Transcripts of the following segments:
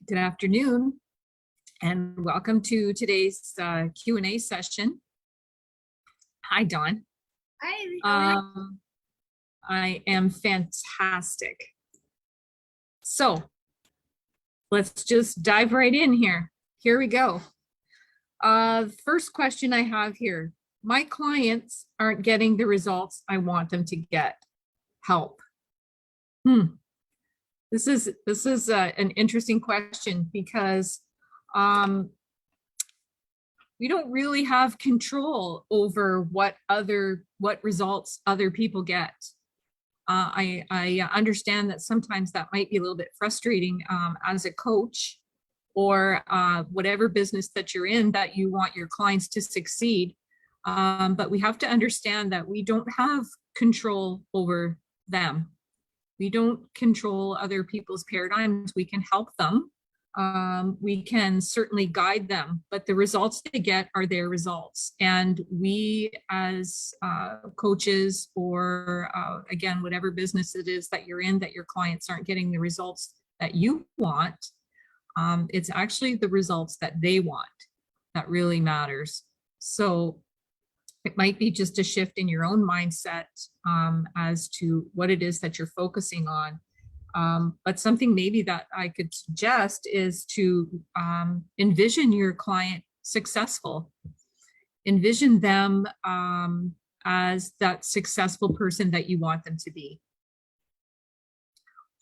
Good afternoon, and welcome to today's Q&A session. Hi, Dawn. Hi, how are you? I am fantastic. So let's just dive right in here. Here we go. First question I have here. My clients aren't getting the results I want them to get. Help. This is an interesting question because we don't really have control over what results other people get. I understand that sometimes that might be a little bit frustrating as a coach or whatever business that you're in, that you want your clients to succeed. But we have to understand that we don't have control over them. We don't control other people's paradigms. We can help them. We can certainly guide them, but the results they get are their results. And we as coaches or again, whatever business it is that you're in, that your clients aren't getting the results that you want, it's actually the results that they want that really matters. So it might be just a shift in your own mindset as to what it is that you're focusing on. But something maybe that I could suggest is to envision your client successful. Envision them as that successful person that you want them to be.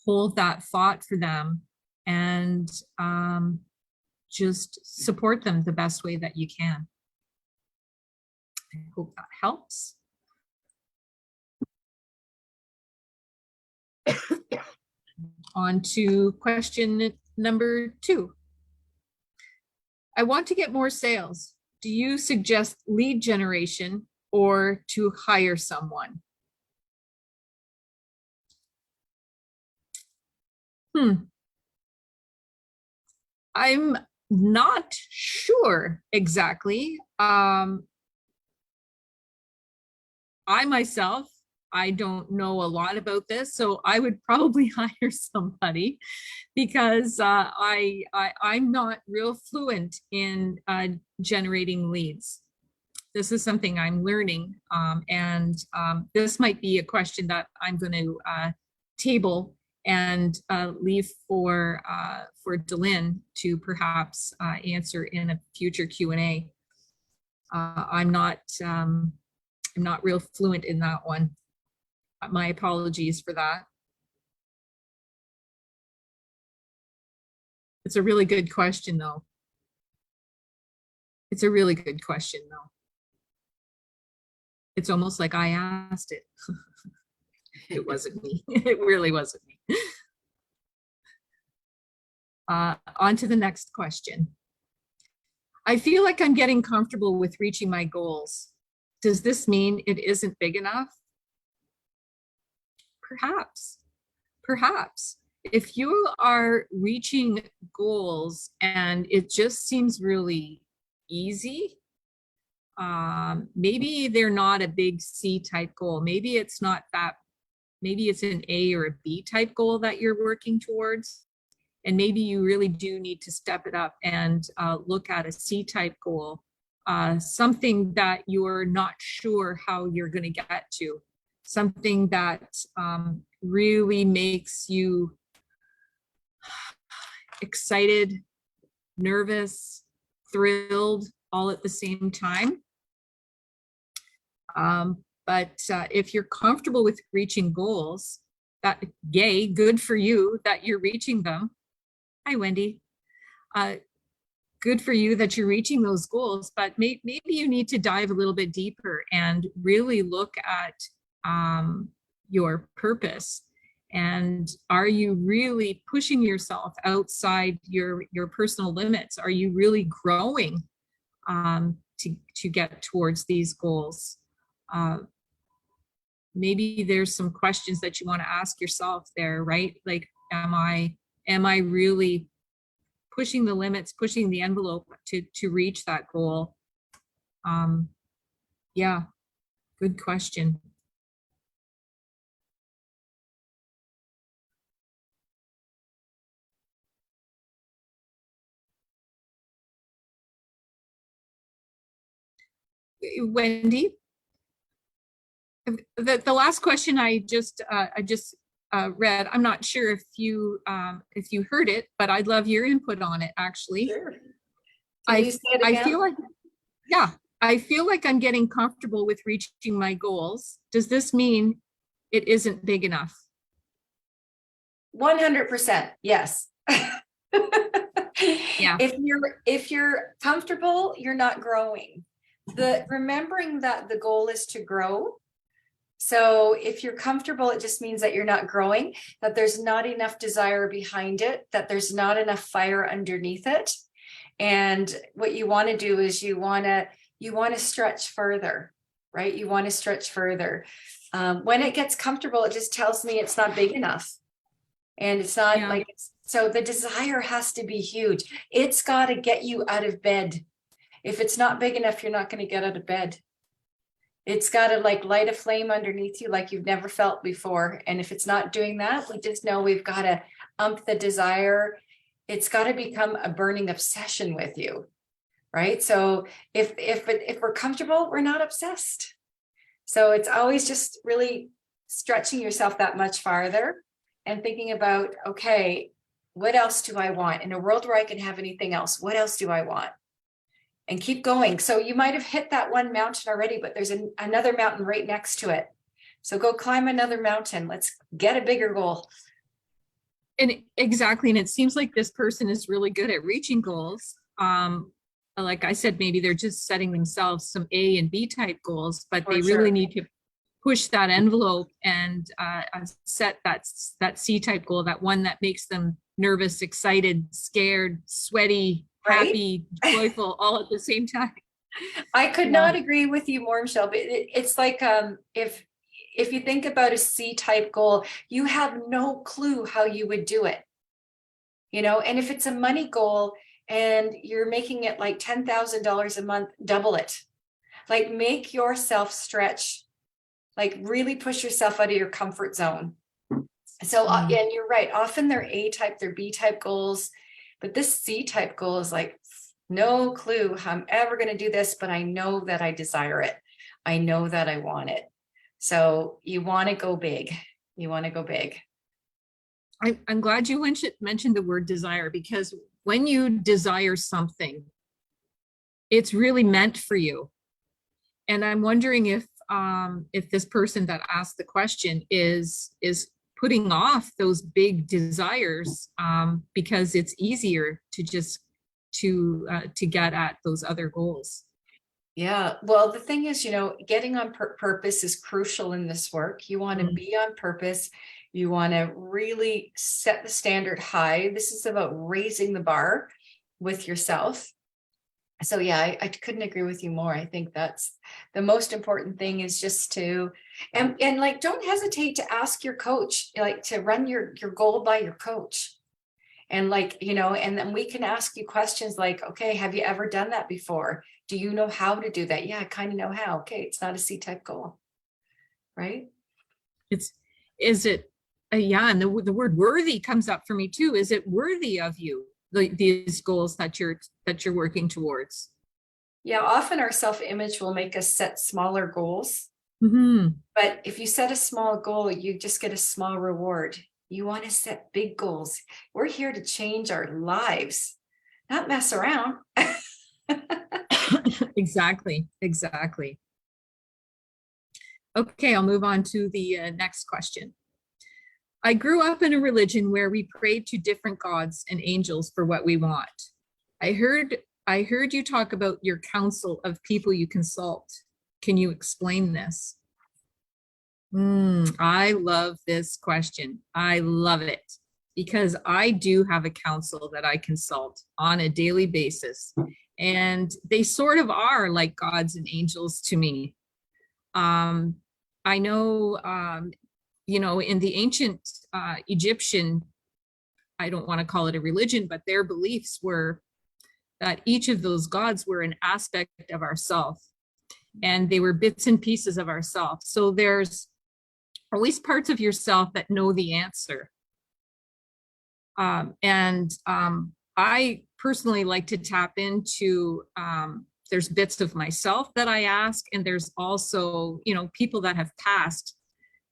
Hold that thought for them and just support them the best way that you can. I hope that helps. On to question number 2. I want to get more sales. Do you suggest lead generation or to hire someone? I'm not sure exactly. I myself, I don't know a lot about this, so I would probably hire somebody because I'm not real fluent in generating leads. This is something I'm learning, and this might be a question that I'm going to table and leave for Delynn to perhaps answer in a future Q&A. I'm not real fluent in that one. My apologies for that. It's a really good question, though. It's a really good question, though. It's almost like I asked it. It wasn't me. It really wasn't me. On to the next question. I feel like I'm getting comfortable with reaching my goals. Does this mean it isn't big enough? Perhaps. If you are reaching goals and it just seems really easy, maybe they're not a big C type goal. Maybe it's not that, maybe it's an A or a B type goal that you're working towards. And maybe you really do need to step it up and look at a C type goal, something that you're not sure how you're going to get to, something that really makes you excited, nervous, thrilled, all at the same time. But if you're comfortable with reaching goals, that yay, good for you that you're reaching them. Hi, Wendy. Good for you that you're reaching those goals, but maybe you need to dive a little bit deeper and really look at your purpose. And are you really pushing yourself outside your personal limits? Are you really growing to get towards these goals? Maybe there's some questions that you want to ask yourself there, right? Like, am I really pushing the limits, pushing the envelope to reach that goal? Yeah, good question. Wendy, the last question I just read, I'm not sure if you heard it, but I'd love your input on it, actually. Sure. Can you say it I again? feel like, yeah, I feel like I'm getting comfortable with reaching my goals. Does this mean it isn't big enough? 100%, yes. Yeah. If you're comfortable, you're not growing. Remembering that the goal is to grow. So if you're comfortable, it just means that you're not growing, that there's not enough desire behind it, that there's not enough fire underneath it. And what you want to do is you want to stretch further, right? You want to stretch further. When it gets comfortable, it just tells me it's not big enough. And it's not like, so the desire has to be huge. It's got to get you out of bed. If it's not big enough, you're not going to get out of bed. It's got to like light a flame underneath you like you've never felt before. And if it's not doing that, we just know we've got to ump the desire. It's got to become a burning obsession with you, right? So if we're comfortable, we're not obsessed. So it's always just really stretching yourself that much farther and thinking about, okay, what else do I want? In a world where I can have anything else, what else do I want? And keep going. So you might have hit that one mountain already, but there's another mountain right next to it. So go climb another mountain. Let's get a bigger goal. And exactly. And it seems like this person is really good at reaching goals. Like I said, maybe they're just setting themselves some A and B type goals, but they really need to push that envelope and set that C type goal, that one that makes them nervous, excited, scared, sweaty, happy, joyful, all at the same time. I could not agree with you more, Michelle, but it's like if you think about a C type goal, you have no clue how you would do it. You know, and if it's a money goal and you're making it like $10,000 a month, double it. Like make yourself stretch, like really push yourself out of your comfort zone. So, and you're right, often they're A type, they're B type goals, but this C type goal is like, no clue how I'm ever going to do this, but I know that I desire it. I know that I want it. So you want to go big. You want to go big. I'm glad you mentioned the word desire, because when you desire something, it's really meant for you. And I'm wondering if this person that asked the question is putting off those big desires because it's easier to just to get at those other goals. Yeah, well, the thing is, you know, getting on purpose is crucial in this work. You want to be on purpose. You want to really set the standard high. This is about raising the bar with yourself. So yeah, I couldn't agree with you more. I think that's the most important thing, is just to, and like, don't hesitate to ask your coach, like to run your goal by your coach. And like, you know, and then we can ask you questions like, okay, have you ever done that before? Do you know how to do that? Yeah, I kind of know how. Okay, it's not a C-type goal, right? Yeah, and the word worthy comes up for me too. Is it worthy of you, these goals that you're working towards? Yeah, often our self-image will make us set smaller goals. But if you set a small goal, you just get a small reward. You want to set big goals. We're here to change our lives, not mess around. Exactly. Okay, I'll move on to the next question. I grew up in a religion where we prayed to different gods and angels for what we want. I heard you talk about your council of people you consult. Can you explain this? I love this question. I love it because I do have a council that I consult on a daily basis, and they sort of are like gods and angels to me. I know, you know, in the ancient Egyptian, I don't want to call it a religion, but their beliefs were that each of those gods were an aspect of ourself, and they were bits and pieces of ourself. So there's always parts of yourself that know the answer. I personally like to tap into there's bits of myself that I ask, and there's also, you know, people that have passed,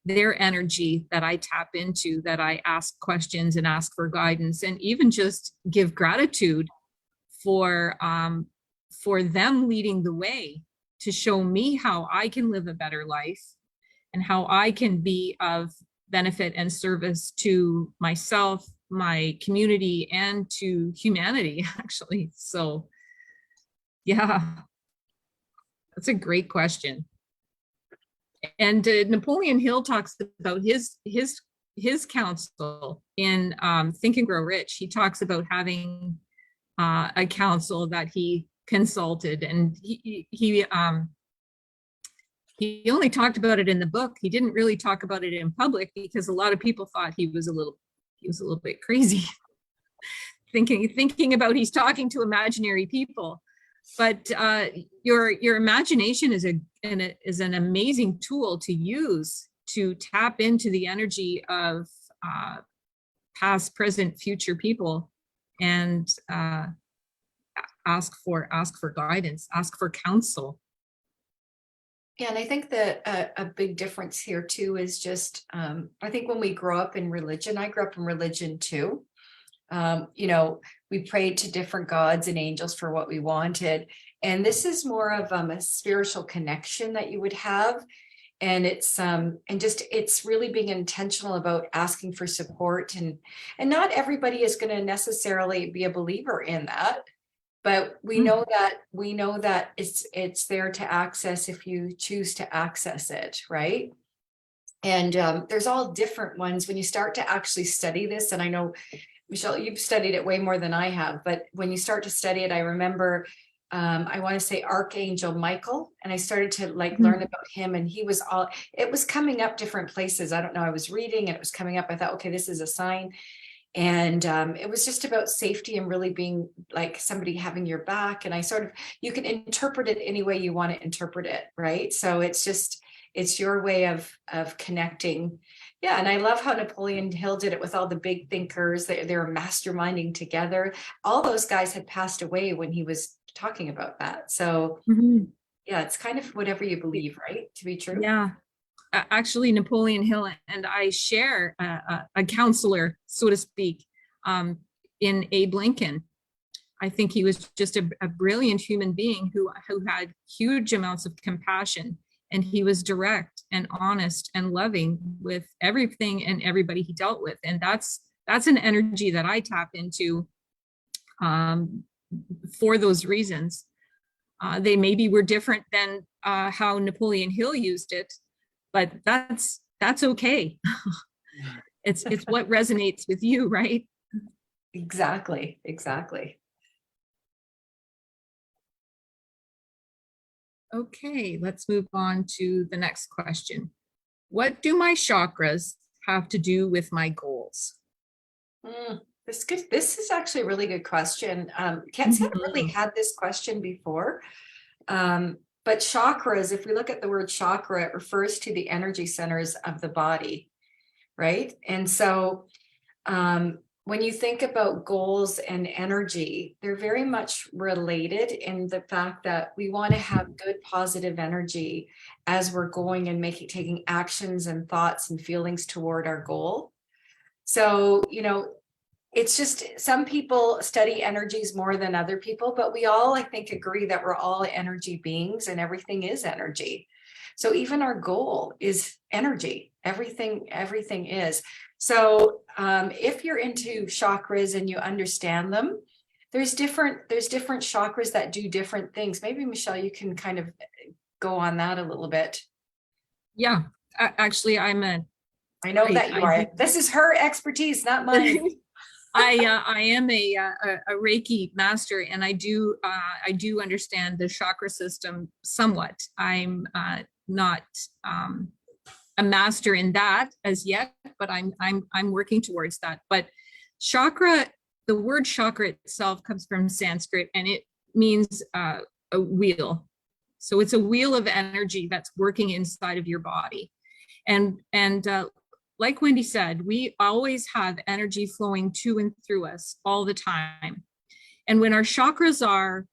their energy that I tap into, that I ask questions and ask for guidance, and even just give gratitude for them leading the way to show me how I can live a better life and how I can be of benefit and service to myself, my community, and to humanity, actually. So, yeah, that's a great question. And Napoleon Hill talks about his counsel in Think and Grow Rich. He talks about having a counsel that he consulted, and he only talked about it in the book. He didn't really talk about it in public because a lot of people thought he was a little bit crazy, thinking about he's talking to imaginary people. But your imagination is an amazing tool to use to tap into the energy of past, present, future people, and ask for guidance, ask for counsel. Yeah, and I think that a big difference here too is just, I think when we grow up in religion, I grew up in religion too. You know, we prayed to different gods and angels for what we wanted. And this is more of a spiritual connection that you would have. And it's it's really being intentional about asking for support, and not everybody is going to necessarily be a believer in that. But we know that it's there to access if you choose to access it, right? And there's all different ones when you start to actually study this. And I know, Michelle, you've studied it way more than I have, but when you start to study it, I remember, I want to say Archangel Michael, and I started to learn about him, and it was coming up different places. I don't know, I was reading and it was coming up. I thought, okay, this is a sign. And it was just about safety and really being like somebody having your back. And you can interpret it any way you want to interpret it, right? So it's your way of connecting. Yeah, and I love how Napoleon Hill did it with all the big thinkers. They were masterminding together. All those guys had passed away when he was talking about that. So yeah, it's kind of whatever you believe, right? To be true. Yeah. Actually, Napoleon Hill and I share a counselor, so to speak, in Abe Lincoln. I think he was just a brilliant human being who had huge amounts of compassion, and he was direct and honest and loving with everything and everybody he dealt with. And that's an energy that I tap into for those reasons. They maybe were different than how Napoleon Hill used it, but that's okay. It's what resonates with you, right? Exactly. Okay, let's move on to the next question. What do my chakras have to do with my goals? This is actually a really good question. Ken's haven't really had this question before. But chakras, if we look at the word chakra, it refers to the energy centers of the body, right? And so when you think about goals and energy, they're very much related in the fact that we want to have good positive energy as we're going and taking actions and thoughts and feelings toward our goal. So, you know, it's just some people study energies more than other people, but we all, I think, agree that we're all energy beings and everything is energy. So even our goal is energy. Everything is. So if you're into chakras and you understand them, there's different chakras that do different things. Maybe Michelle, you can kind of go on that a little bit. Yeah, actually, I know that you are. This is her expertise, not mine. I am a Reiki master, and I do understand the chakra system somewhat. I'm not a master in that as yet, but I'm working towards that. But chakra, the word chakra itself comes from Sanskrit, and it means a wheel. So it's a wheel of energy that's working inside of your body, and like Wendy said, we always have energy flowing to and through us all the time. And when our chakras are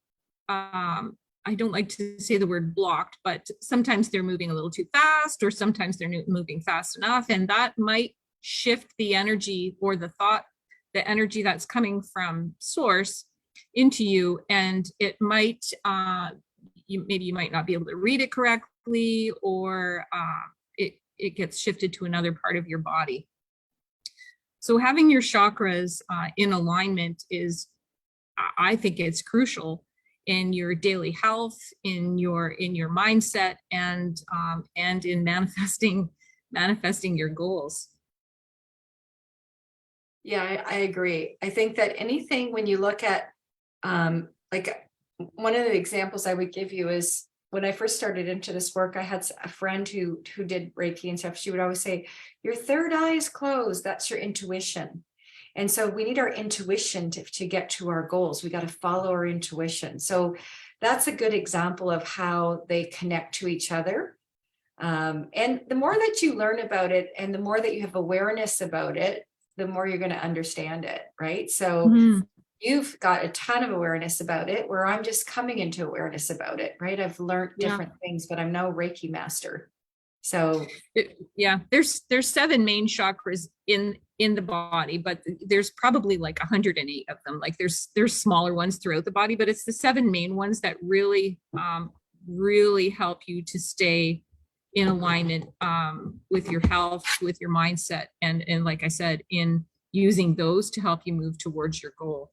I don't like to say the word blocked, but sometimes they're moving a little too fast, or sometimes they're moving fast enough. And that might shift the energy or the thought, the energy that's coming from source into you. And it might, maybe you might not be able to read it correctly, or it gets shifted to another part of your body. So having your chakras in alignment is, I think it's crucial in your daily health, in your mindset, and in manifesting your goals. Yeah, I agree. I think that anything, when you look at, like, one of the examples I would give you is when I first started into this work, I had a friend who did Reiki and stuff. She would always say, your third eye is closed. That's your intuition. And so we need our intuition to get to our goals. We got to follow our intuition. So that's a good example of how they connect to each other. And the more that you learn about it and the more that you have awareness about it, the more you're going to understand it, right? So you've got a ton of awareness about it, where I'm just coming into awareness about it, right? I've learned different things, but I'm no Reiki master. So there's 7 main chakras in the body, but there's probably like 108 of them. Like there's smaller ones throughout the body, but it's the 7 main ones that really really help you to stay in alignment with your health, with your mindset, and like I said, in using those to help you move towards your goal.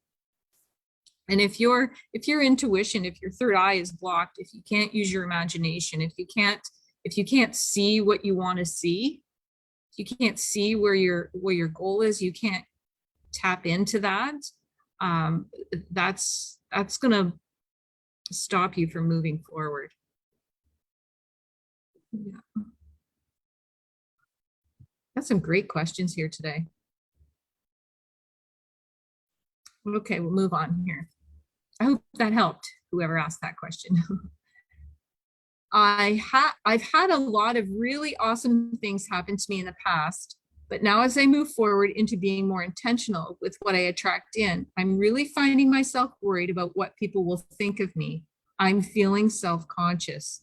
And if your intuition, if your third eye is blocked, if you can't use your imagination, if you can't see what you want to see, if you can't see where your goal is, you can't tap into that, that's going to stop you from moving forward. Yeah. Got some great questions here today. Okay, we'll move on here. I hope that helped, whoever asked that question. I've had a lot of really awesome things happen to me in the past, but now as I move forward into being more intentional with what I attract in, I'm really finding myself worried about what people will think of me. I'm feeling self-conscious.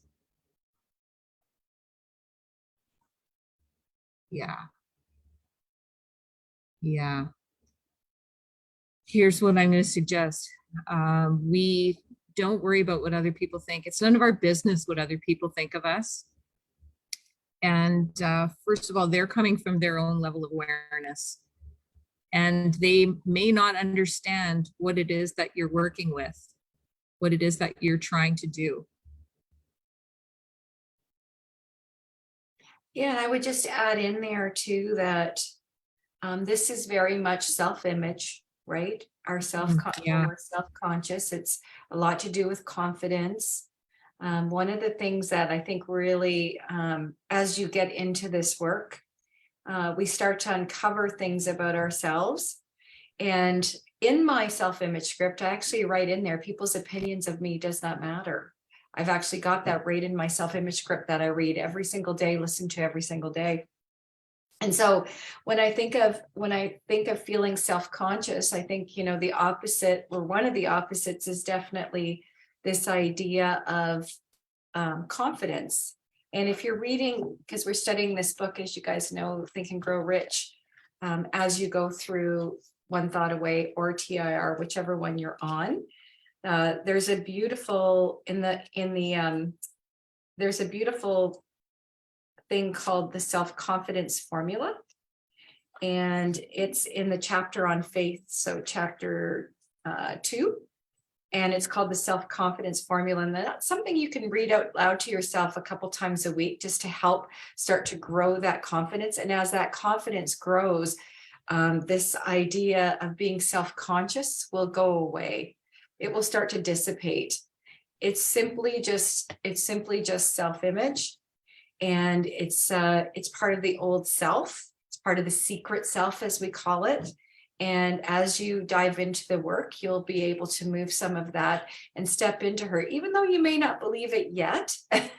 Yeah. Here's what I'm going to suggest. We don't worry about what other people think. It's none of our business what other people think of us. And first of all, they're coming from their own level of awareness. And they may not understand what it is that you're working with, what it is that you're trying to do. yeah, I would just add in there too that this is very much self-image, right? Our we're self-conscious. It's a lot to do with confidence. One of the things that I think really, as you get into this work, we start to uncover things about ourselves. And in my self-image script, I actually write in there, people's opinions of me does not matter. I've actually got that right in my self-image script that I read every single day, listen to every single day. And so when I think of feeling self-conscious, I think, the opposite, or one of the opposites, is definitely this idea of confidence. And if you're reading, because we're studying this book, as you guys know, Think and Grow Rich, as you go through One Thought Away or TIR, whichever one you're on, there's a beautiful there's a beautiful thing called the self-confidence formula. And it's in the chapter on faith. So chapter 2, and it's called the self-confidence formula. And that's something you can read out loud to yourself a couple times a week, just to help start to grow that confidence. And as that confidence grows, this idea of being self-conscious will go away. It will start to dissipate. It's simply just self-image. And it's part of the old self. It's part of the secret self, as we call it. And as you dive into the work, you'll be able to move some of that and step into her, even though you may not believe it yet.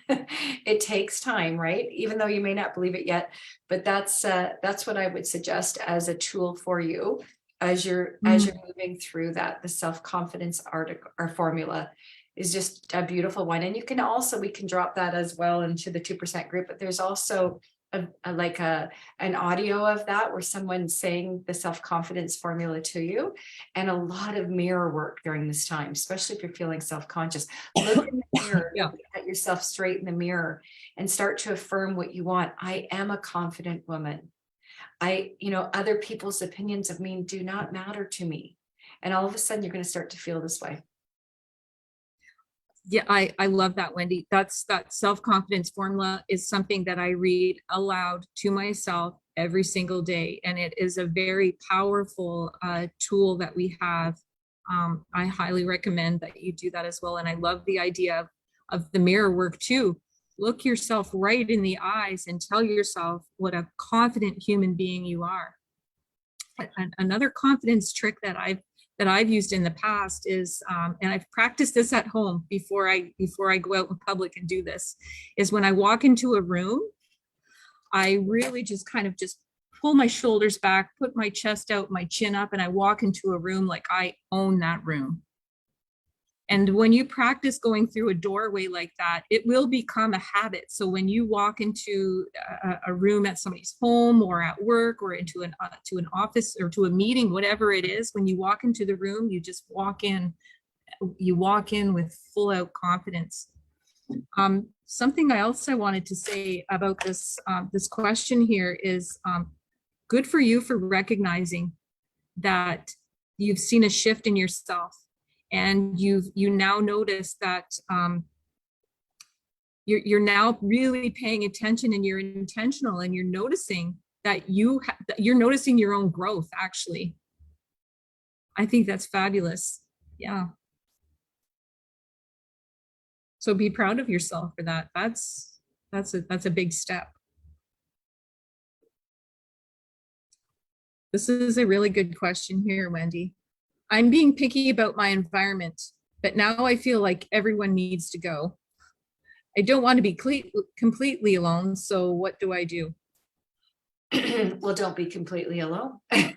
It takes time, right? Even though you may not believe it yet, but that's what I would suggest as a tool for you as you're moving through that, the self-confidence article or formula. is just a beautiful one. And you can also, we can drop that as well into the 2% group, but there's also an audio of that where someone's saying the self-confidence formula to you, and a lot of mirror work during this time, especially if you're feeling self-conscious. Look in the mirror, Yeah. look at yourself straight in the mirror and start to affirm what you want. I am a confident woman. Other people's opinions of me do not matter to me. And all of a sudden you're going to start to feel this way. Yeah, I love that, Wendy. That self-confidence formula is something that I read aloud to myself every single day. And it is a very powerful tool that we have. I highly recommend that you do that as well. And I love the idea of the mirror work too. Look yourself right in the eyes and tell yourself what a confident human being you are. Another confidence trick that I've used in the past is, and I've practiced this at home before I go out in public and do this, is when I walk into a room, I really just kind of just pull my shoulders back, put my chest out, my chin up, and I walk into a room like I own that room. And when you practice going through a doorway like that, it will become a habit. So when you walk into a room at somebody's home or at work or into an office or to a meeting, whatever it is, when you walk into the room, you just walk in. You walk in with full out confidence. Something else I wanted to say about this question here is good for you for recognizing that you've seen a shift in yourself. And you now notice that you're now really paying attention and you're intentional and you're noticing that you're noticing your own growth. Actually, I think that's fabulous. Yeah. So be proud of yourself for that. That's a big step. This is a really good question here, Wendy. I'm being picky about my environment, but now I feel like everyone needs to go. I don't want to be completely alone, so what do I do? Well, don't be completely alone. We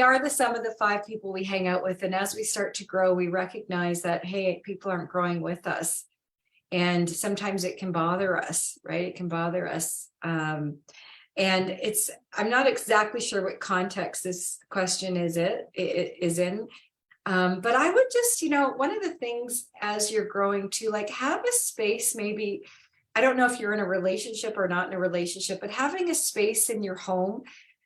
are the sum of the 5 people we hang out with. And as we start to grow, we recognize that, hey, people aren't growing with us. And sometimes it can bother us, right? It can bother us. And I'm not exactly sure what context this question is in. But I would just, one of the things as you're growing to like have a space, maybe, I don't know if you're in a relationship or not in a relationship, but having a space in your home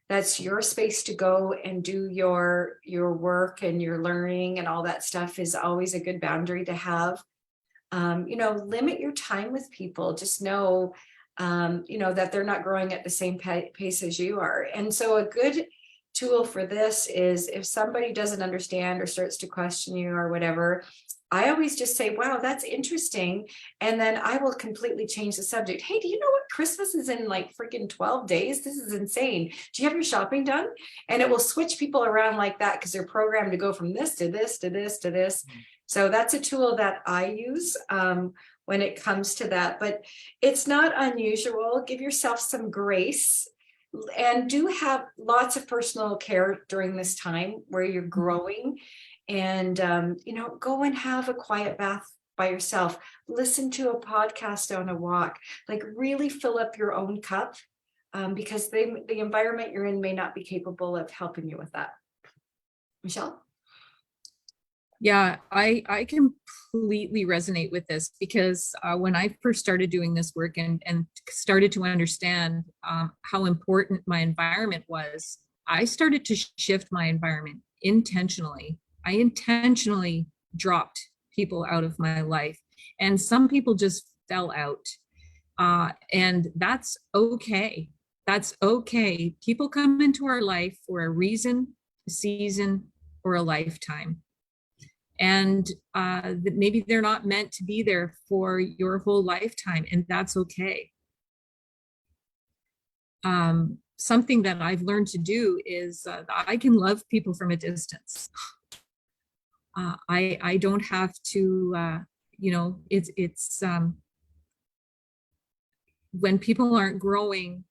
that's your space to go and do your work and your learning and all that stuff is always a good boundary to have. Limit your time with people. Just know that they're not growing at the same pace as you are. And so a good tool for this is if somebody doesn't understand or starts to question you or whatever, I always just say, wow, that's interesting. And then I will completely change the subject. Hey, do you know what Christmas is in like freaking 12 days? This is insane. Do you have your shopping done? And it will switch people around like that because they're programmed to go from this to this to this to this. So that's a tool that I use when it comes to that, but it's not unusual. Give yourself some grace and do have lots of personal care during this time where you're growing, and go and have a quiet bath by yourself. Listen to a podcast on a walk, like really fill up your own cup because the environment you're in may not be capable of helping you with that. Michelle? Yeah, I completely resonate with this because when I first started doing this work and started to understand how important my environment was, I started to shift my environment intentionally. I intentionally dropped people out of my life, and some people just fell out. And that's okay. That's okay. People come into our life for a reason, a season, or a lifetime. And maybe they're not meant to be there for your whole lifetime, and that's okay. Something that I've learned to do is I can love people from a distance. I don't have to, it's when people aren't growing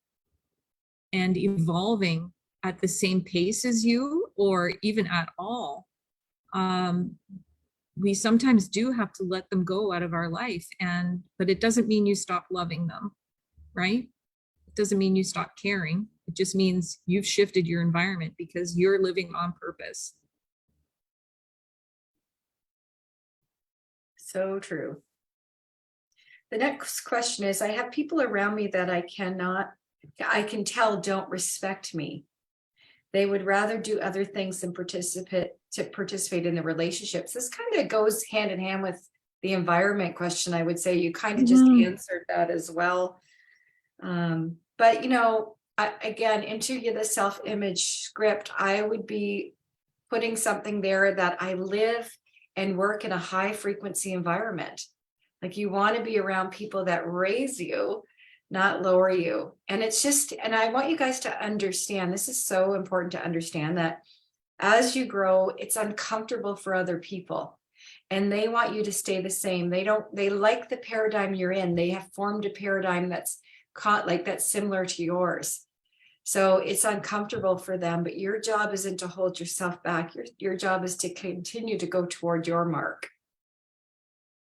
and evolving at the same pace as you, or even at all, we sometimes do have to let them go out of our life, but it doesn't mean you stop loving them, right? It doesn't mean you stop caring. It just means you've shifted your environment because you're living on purpose. So true. The next question is, I have people around me that I can tell don't respect me. They would rather do other things than participate in the relationships. This kind of goes hand in hand with the environment question. I would say you kind of just answered that as well. But again, into the self-image script, I would be putting something there that I live and work in a high frequency environment. Like, you want to be around people that raise you, not lower you. And I want you guys to understand, this is so important to understand, that as you grow, it's uncomfortable for other people and they want you to stay the same. They like the paradigm you're in. They have formed a paradigm that's similar to yours. So it's uncomfortable for them, but your job isn't to hold yourself back. Your job is to continue to go toward your mark.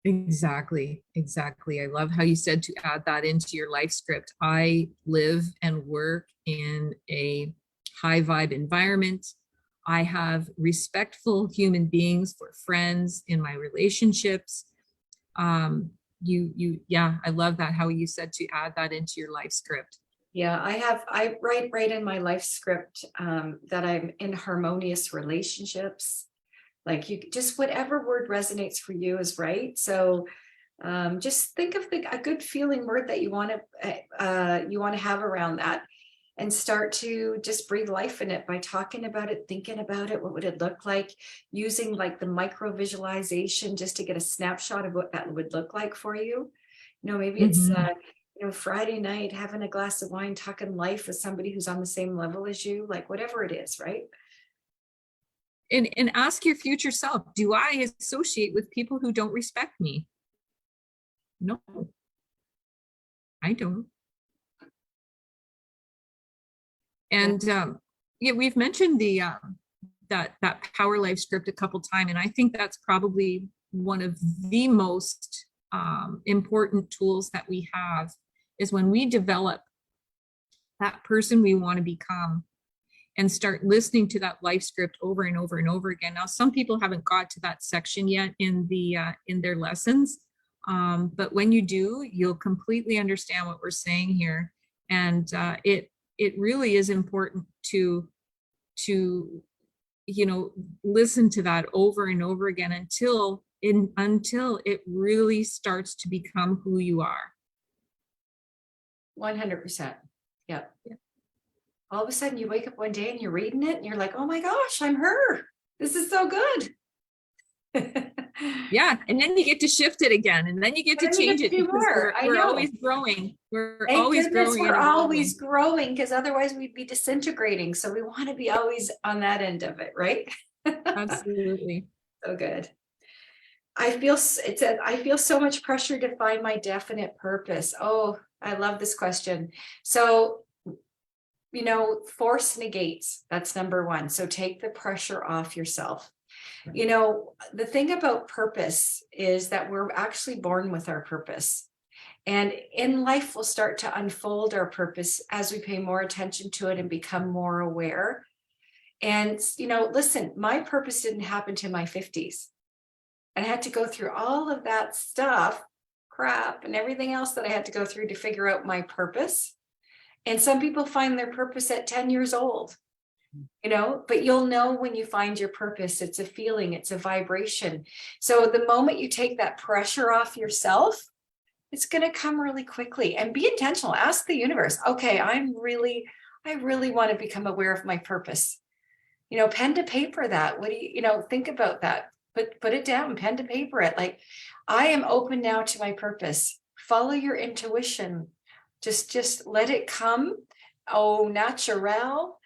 Exactly. I love how you said to add that into your life script. I live and work in a high vibe environment. I have respectful human beings for friends in my relationships. Yeah, I love that, how you said to add that into your life script. Yeah, I write in my life script that I'm in harmonious relationships. Like, you just, whatever word resonates for you is right. So just think of a good feeling word that you want to have around that, and start to just breathe life in it by talking about it, thinking about it. What would it look like? Using like the micro visualization just to get a snapshot of what that would look like for you. Maybe it's Friday night, having a glass of wine, talking life with somebody who's on the same level as you, like whatever it is, right? And ask your future self, do I associate with people who don't respect me? No, I don't. And yeah, we've mentioned that Power Life script a couple times, and I think that's probably one of the most important tools that we have, is when we develop that person we want to become and start listening to that life script over and over and over again. Now, some people haven't got to that section yet in their lessons, but when you do, you'll completely understand what we're saying here. And it really is important to listen to that over and over again until it really starts to become who you are. 100%. Yeah. All of a sudden you wake up one day and you're reading it and you're like, oh my gosh, I'm her. This is so good. Yeah. And then you get to shift it again, and then you get to change it, because we're always growing. We're always growing. We're always growing, because otherwise we'd be disintegrating. So we want to be always on that end of it, right? Absolutely. So good. I feel so much pressure to find my definite purpose. Oh, I love this question. So, force negates. That's number one. So take the pressure off yourself. The thing about purpose is that we're actually born with our purpose. And in life, we'll start to unfold our purpose as we pay more attention to it and become more aware. And, listen, my purpose didn't happen to my 50s. I had to go through all of that crap, and everything else that I had to go through to figure out my purpose. And some people find their purpose at 10 years old, but you'll know when you find your purpose. It's a feeling, it's a vibration. So the moment you take that pressure off yourself, it's going to come really quickly. And be intentional. Ask the universe, okay, I really want to become aware of my purpose. Pen to paper that. What do you, think about that? Put it down, pen to paper it. Like, I am open now to my purpose. Follow your intuition. Just let it come, natural,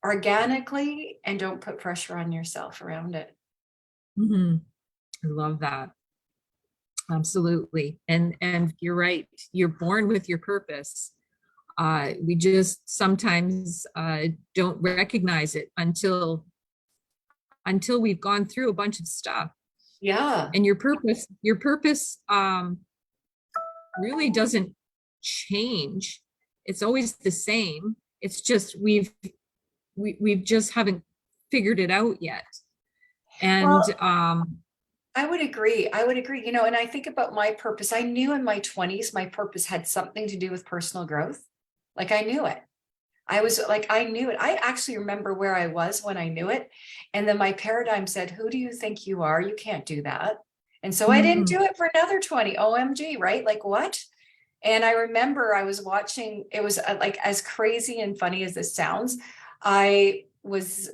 organically, and don't put pressure on yourself around it. Mm-hmm. I love that. Absolutely. And you're right. You're born with your purpose. We just sometimes don't recognize it until we've gone through a bunch of stuff. Yeah. And your purpose really doesn't change. It's always the same. It's just we've just haven't figured it out yet. And Well, I would agree. I would agree. You know, and I think about my purpose. I knew in my 20s my purpose had something to do with personal growth. Like I knew it. I was like, I knew it. I actually remember where I was when I knew it. And then my paradigm said, who do you think you are? You can't do that. And so I didn't do it for another 20. OMG, right? Like what? And I remember I was watching, it was like as crazy and funny as this sounds. I was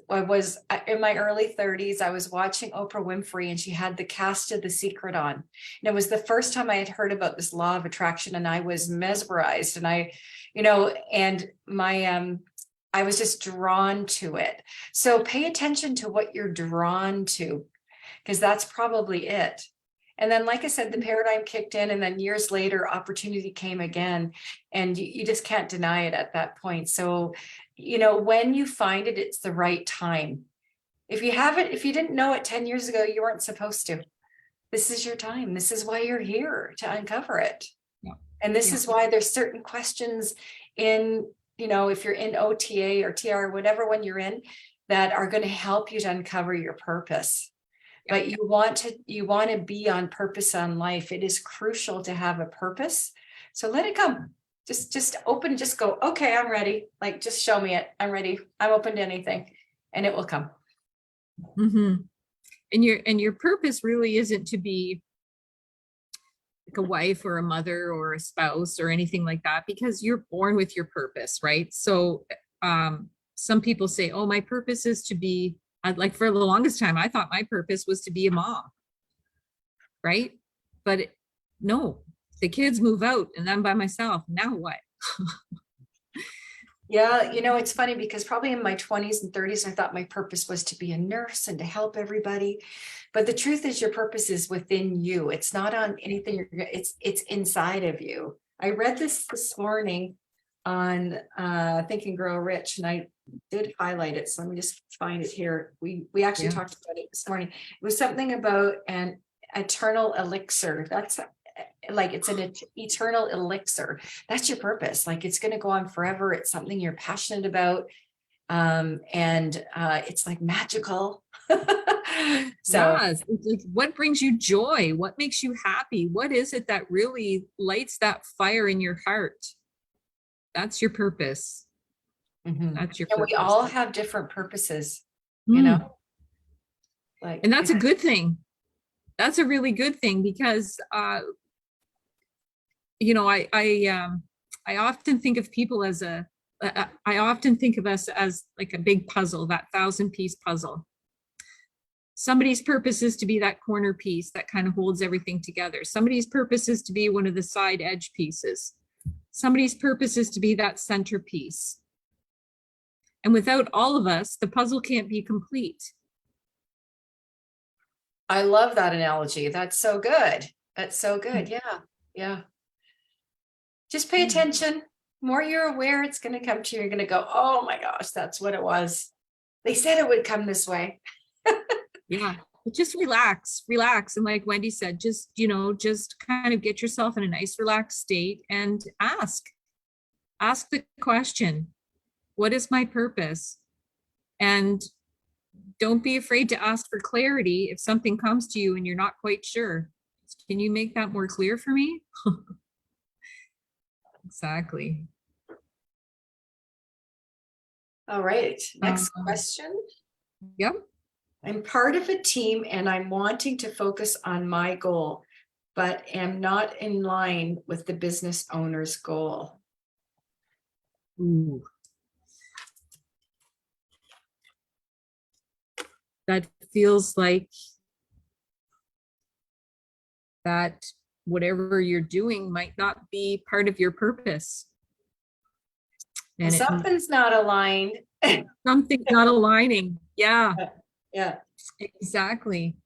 in my early 30s. I was watching Oprah Winfrey and she had the cast of The Secret on. And it was the first time I had heard about this law of attraction and I was mesmerized and and I was just drawn to it. So pay attention to what you're drawn to, because that's probably it. And then, like I said, the paradigm kicked in, and then years later, opportunity came again, and you just can't deny it at that point. So, when you find it, it's the right time. If you didn't know it 10 years ago, you weren't supposed to. This is your time. This is why you're here, to uncover it. Yeah. And this Yeah. is why there's certain questions in, if you're in OTA or TR, whatever one you're in, that are going to help you to uncover your purpose. But you want to be on purpose on life. It is crucial to have a purpose. So let it come. Just open, just go, okay, I'm ready. Like, just show me it. I'm ready. I'm open to anything, and it will come. Mm-hmm. And your purpose really isn't to be like a wife or a mother or a spouse or anything like that, because you're born with your purpose, right? So some people say, oh, my purpose is to be, like for the longest time, I thought my purpose was to be a mom, right? But no, the kids move out and I'm by myself. Now what? Yeah, it's funny because probably in my 20s and 30s, I thought my purpose was to be a nurse and to help everybody. But the truth is your purpose is within you. It's not on anything. It's inside of you. I read this morning on Think and Grow Rich, and I did highlight it. So let me just find it here. We actually talked about it this morning. It was something about an eternal elixir. That's like, it's an eternal elixir. That's your purpose. Like, it's going to go on forever. It's something you're passionate about. And it's like magical. So Yes. It's like, what brings you joy? What makes you happy? What is it that really lights that fire in your heart? That's your purpose. That's your and purpose. we all have different purposes, Mm. like, And that's a good thing. That's a really good thing, because I often think of people as I often think of us as like a big puzzle, that 1,000-piece puzzle. Somebody's purpose is to be that corner piece that kind of holds everything together. Somebody's purpose is to be one of the side edge pieces. Somebody's purpose is to be that centerpiece. And without all of us, the puzzle can't be complete. I love that analogy. That's so good. That's so good. Yeah. Yeah. Just pay attention. More you're aware, it's going to come to you. You're going to go, oh my gosh, that's what it was. They said it would come this way. Yeah. But just relax. And like Wendy said, just kind of get yourself in a nice, relaxed state and ask the question, what is my purpose? And don't be afraid to ask for clarity. If something comes to you and you're not quite sure, can you make that more clear for me? Exactly. All right. Next question. Yep. I'm part of a team and I'm wanting to focus on my goal, but am not in line with the business owner's goal. Ooh. That feels like that whatever you're doing might not be part of your purpose. And something's not aligned. Something's not aligning. Yeah. Yeah. Exactly.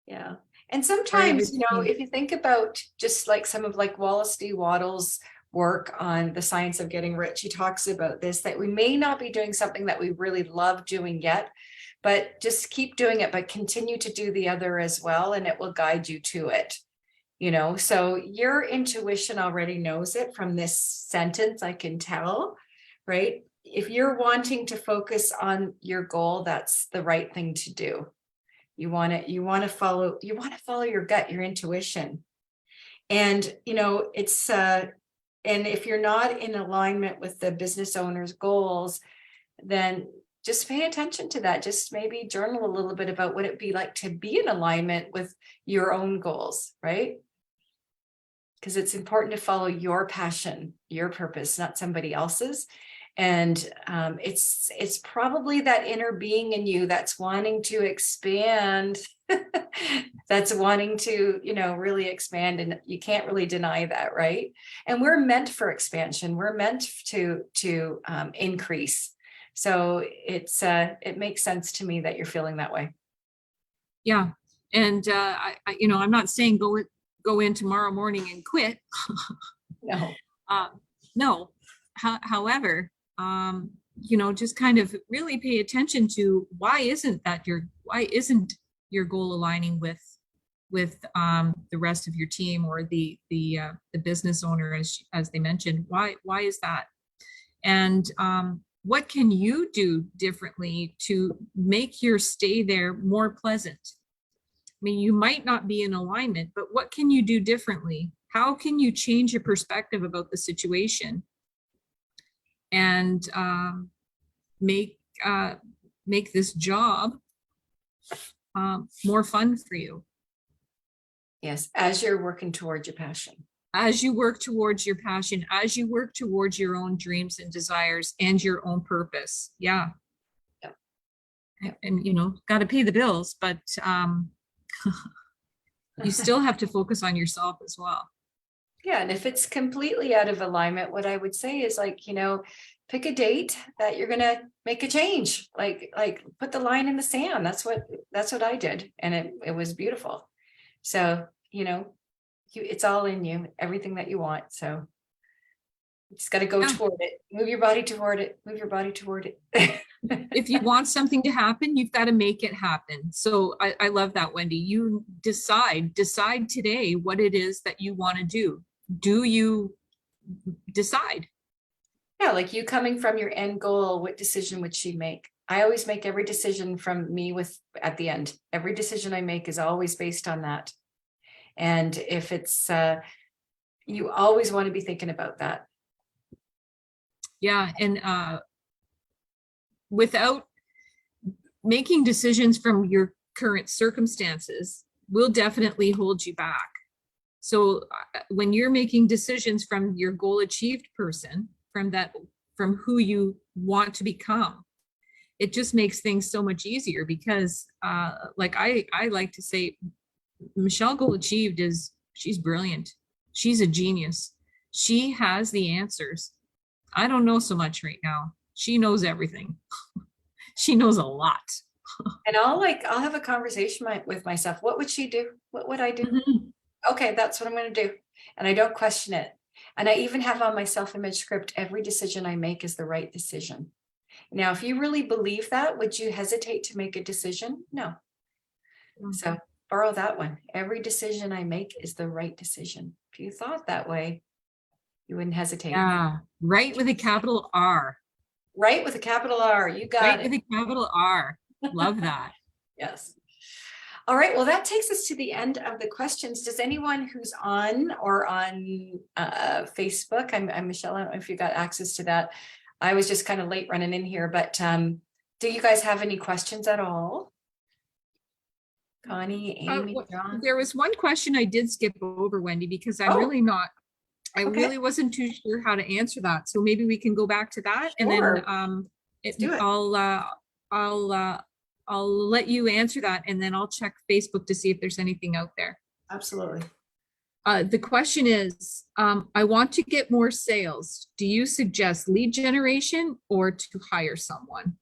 Yeah. And sometimes, if you think about just like some of like Wallace D. Wattles work on The Science of Getting Rich, he talks about this, that we may not be doing something that we really love doing yet, but just keep doing it, but continue to do the other as well, and it will guide you to it. You know, so your intuition already knows it from this sentence, I can tell, right? If you're wanting to focus on your goal, that's the right thing to do. You want to follow your gut, your intuition. And, you know, it's, and if you're not in alignment with the business owner's goals, then just pay attention to that. Just maybe journal a little bit about what it'd be like to be in alignment with your own goals, right? Because it's important to follow your passion, your purpose, not somebody else's. And it's probably that inner being in you that's wanting to expand, that's wanting to, you know, really expand, and you can't really deny that, right? And we're meant for expansion. We're meant to increase. So it makes sense to me that you're feeling that way. Yeah. And, you know, I'm not saying go in tomorrow morning and quit. No. No. However, you know, just kind of really pay attention to why isn't your goal aligning with the rest of your team or the business owner, as they mentioned. Why is that? And what can you do differently to make your stay there more pleasant? I mean, you might not be in alignment, but what can you do differently? How can you change your perspective about the situation and make this job more fun for you? Yes, as you're working towards your passion. As you work towards your passion, as you work towards your own dreams and desires and your own purpose. Yeah. Yep. And, you know, got to pay the bills, but you still have to focus on yourself as well. Yeah, and if it's completely out of alignment, what I would say is, like, you know, pick a date that you're gonna make a change. Like put the line in the sand. That's what I did, and it was beautiful. So, you know, it's all in you, everything that you want. So you just got to go toward it. Move your body toward it. Move your body toward it. If you want something to happen, you've got to make it happen. So I love that, Wendy. You decide today what it is that you want to do. Do you decide? Yeah, like you coming from your end goal, what decision would she make? I always make every decision from me at the end. Every decision I make is always based on that. And if it's, you always want to be thinking about that. Yeah. And without making decisions from your current circumstances will definitely hold you back. So when you're making decisions from your goal achieved person, from who you want to become, it just makes things so much easier because like I like to say, Michelle Goal Achieved she's brilliant. She's a genius. She has the answers. I don't know so much right now. She knows everything. She knows a lot. And I'll have a conversation with myself. What would she do? What would I do? Mm-hmm. Okay, that's what I'm going to do. And I don't question it. And I even have on my self-image script, every decision I make is the right decision. Now, if you really believe that, would you hesitate to make a decision? No. Mm-hmm. So borrow that one. Every decision I make is the right decision. If you thought that way, you wouldn't hesitate. Yeah, right with a capital R. Right with a capital R. You got right it. With a capital R. Love that. Yes. All right. Well, that takes us to the end of the questions. Does anyone who's on Facebook, I'm Michelle, I don't know if you got access to that. I was just kind of late running in here, but do you guys have any questions at all? Connie, Amy, John? There was one question I did skip over, Wendy, because I really wasn't too sure how to answer that. So maybe we can go back to that. Sure. And then I'll let you answer that, and then I'll check Facebook to see if there's anything out there. Absolutely. The question is, I want to get more sales. Do you suggest lead generation or to hire someone?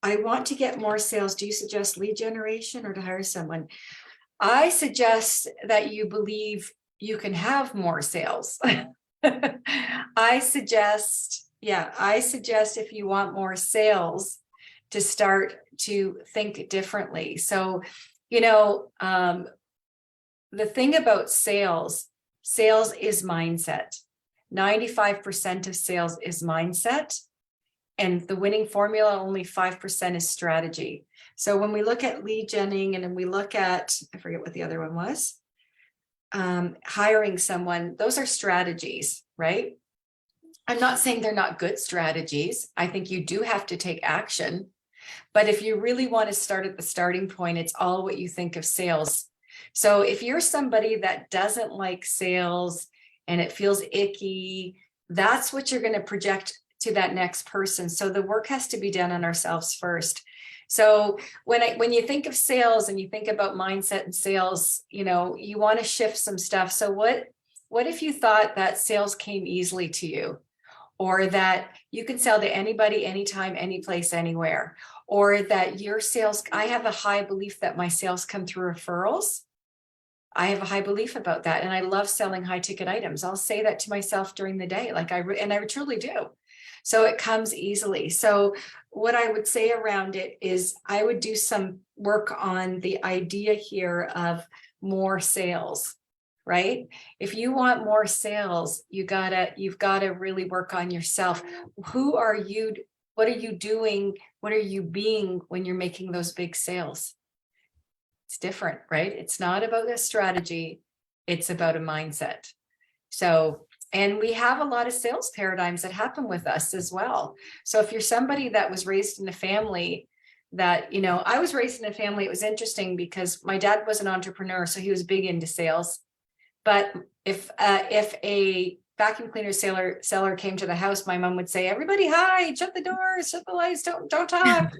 I want to get more sales. Do you suggest lead generation or to hire someone? I suggest that you believe you can have more sales. I suggest if you want more sales, to start to think differently. So, the thing about sales is mindset. 95% of sales is mindset. And the winning formula, only 5% is strategy. So when we look at lead genning and then we look at, I forget what the other one was, hiring someone, those are strategies, right? I'm not saying they're not good strategies. I think you do have to take action. But if you really want to start at the starting point, it's all what you think of sales. So if you're somebody that doesn't like sales and it feels icky, that's what you're going to project to that next person. So the work has to be done on ourselves first. So when you think of sales and you think about mindset and sales, you want to shift some stuff. So what if you thought that sales came easily to you, or that you can sell to anybody, anytime, any place, anywhere, or that your sales, I have a high belief that my sales come through referrals. I have a high belief about that. And I love selling high ticket items. I'll say that to myself during the day, and I truly do. So it comes easily. So what I would say around it is I would do some work on the idea here of more sales, right? If you want more sales, you've got to really work on yourself. Who are you? What are you doing? What are you being when you're making those big sales? It's different, right? It's not about a strategy. It's about a mindset. So, and we have a lot of sales paradigms that happen with us as well. So if you're somebody that was raised in a family that, I was raised in a family, it was interesting because my dad was an entrepreneur, so he was big into sales. But if a vacuum cleaner seller came to the house, my mom would say, "Everybody hide, shut the doors, shut the lights, don't talk,"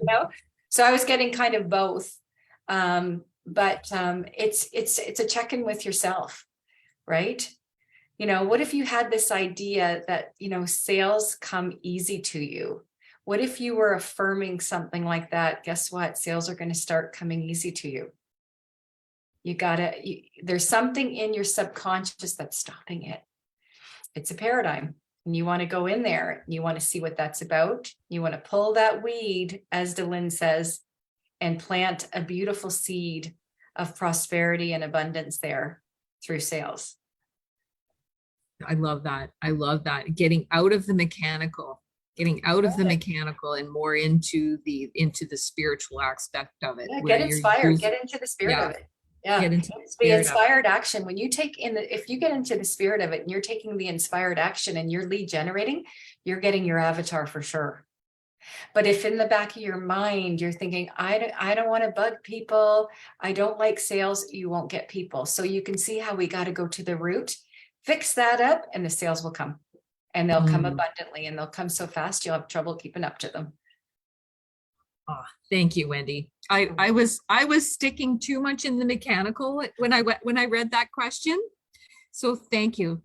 So I was getting kind of both. But it's a check-in with yourself, right? What if you had this idea that, sales come easy to you? What if you were affirming something like that? Guess what? Sales are going to start coming easy to you. There's something in your subconscious that's stopping it. It's a paradigm. And you want to go in there and you want to see what that's about. You want to pull that weed, as Delynn says, and plant a beautiful seed of prosperity and abundance there through sales. I love that. I love that. Getting out of the mechanical, and more into the spiritual aspect of it. Yeah, get inspired, get into the spirit of it. Yeah, get into the inspired action. When you if you get into the spirit of it and you're taking the inspired action and you're lead generating, you're getting your avatar for sure. But if in the back of your mind, you're thinking, I don't want to bug people, I don't like sales, you won't get people. So you can see how we got to go to the root, fix that up, and the sales will come. And they'll come abundantly, and they'll come so fast, you'll have trouble keeping up to them. Oh, thank you, Wendy. I was sticking too much in the mechanical when I read that question. So thank you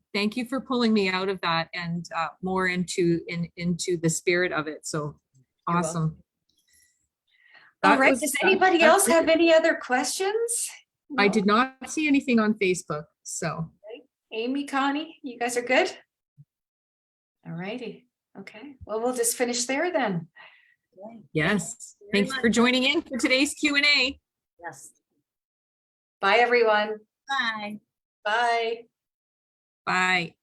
for pulling me out of that and more into the spirit of it. So awesome. All right. Does anybody else have any other questions? No? I did not see anything on Facebook. So okay. Amy, Connie, you guys are good? All righty. Okay. Well, we'll just finish there then. Yes. Thanks for joining in for today's Q&A. Yes. Bye, everyone. Bye. Bye. Bye.